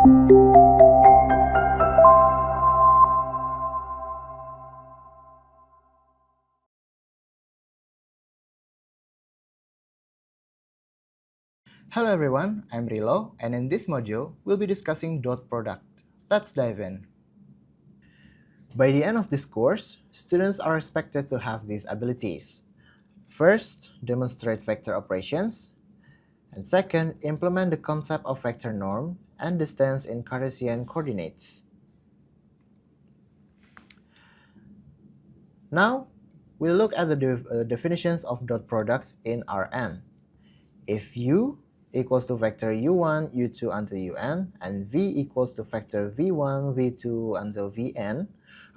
Hello everyone, I'm Rilo, and in this module, we'll be discussing dot product. Let's dive in. By the end of this course, students are expected to have these abilities. First, demonstrate vector operations, and second, implement the concept of vector norm and distance in Cartesian coordinates. Now, we'll look at the definitions of dot products in Rn. If U equals to vector u1, u2 until un, and v equals to vector v1, v2 until vn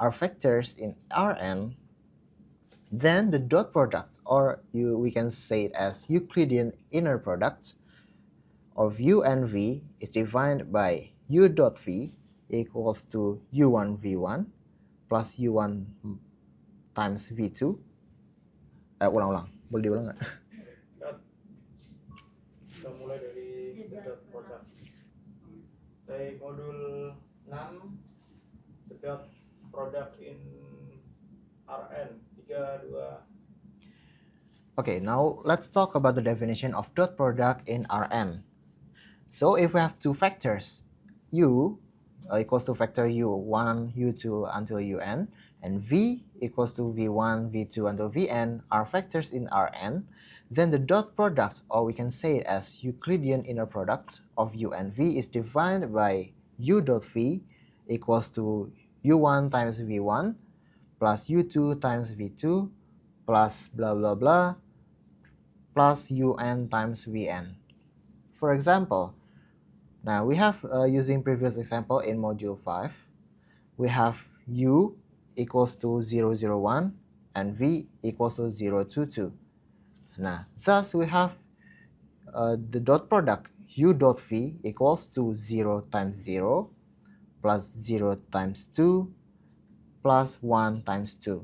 are vectors in Rn, then the dot product, or we can say it as Euclidean inner product, of u and v is defined by u dot v equals to u1 v1 plus u1 times v2. Ulang-ulang, boleh diulang nggak? Kita mulai dari dot product. Dari modul 6, the dot product in Rn 3, 2. Okay, now let's talk about the definition of dot product in Rn. So if we have two vectors, u equals to vector u1, u2 until un, and v equals to v1, v2 until vn are vectors in Rn, then the dot product, or we can say it as Euclidean inner product of u and v, is defined by u dot v equals to u1 times v1 plus u2 times v2 plus blah blah blah plus un times vn. For example, now we have, using previous example in module 5, we have u equals to 0, 0, 1 and v equals to 0, 2, 2. Now, thus we have the dot product u dot v equals to 0 times 0 plus 0 times 2 plus 1 times 2.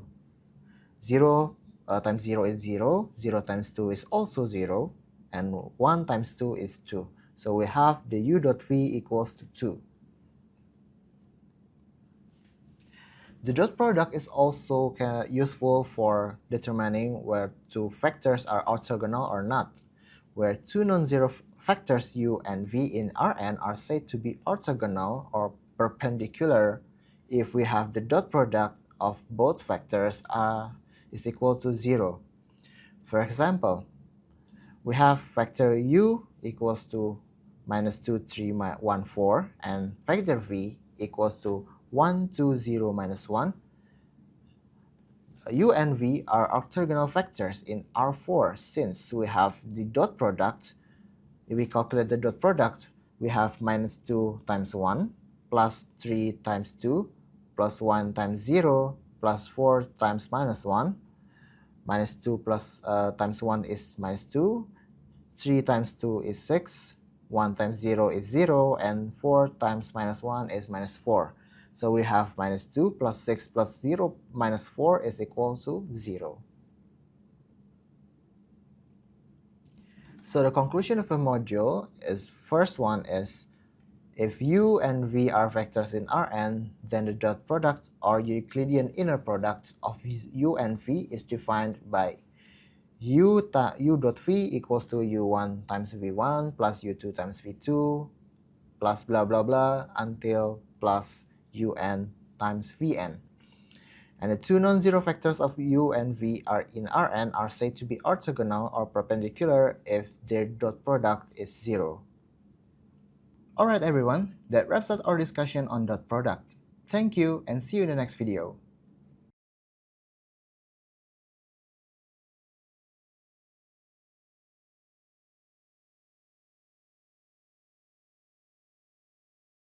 0 times 0 is 0, 0 times 2 is also 0, and 1 times 2 is 2. So we have the u dot v equals to 2. The dot product is also useful for determining where two vectors are orthogonal or not, where two non-zero vectors u and v in Rn are said to be orthogonal or perpendicular if we have the dot product of both vectors is equal to 0. For example, we have vector u equals to minus 2, 3, 1, 4, and vector v equals to 1, 2, 0, minus 1. U and v are orthogonal vectors in R4 since we have the dot product. If we calculate the dot product, we have minus 2 times 1 plus 3 times 2 plus 1 times 0 plus 4 times minus 1. Minus 2 plus times 1 is minus 2. 3 times 2 is 6. 1 times 0 is 0, and 4 times minus 1 is minus 4. So we have minus 2 plus 6 plus 0 minus 4 is equal to 0. So the conclusion of the module is, first one is, if u and v are vectors in Rn, then the dot product or Euclidean inner product of u and v is defined by u dot v equals to u1 times v1 plus u2 times v2 plus blah blah blah until plus un times vn. And the two non-zero vectors of u and v are in Rn are said to be orthogonal or perpendicular if their dot product is 0. Alright everyone, that wraps up our discussion on dot product. Thank you and see you in the next video.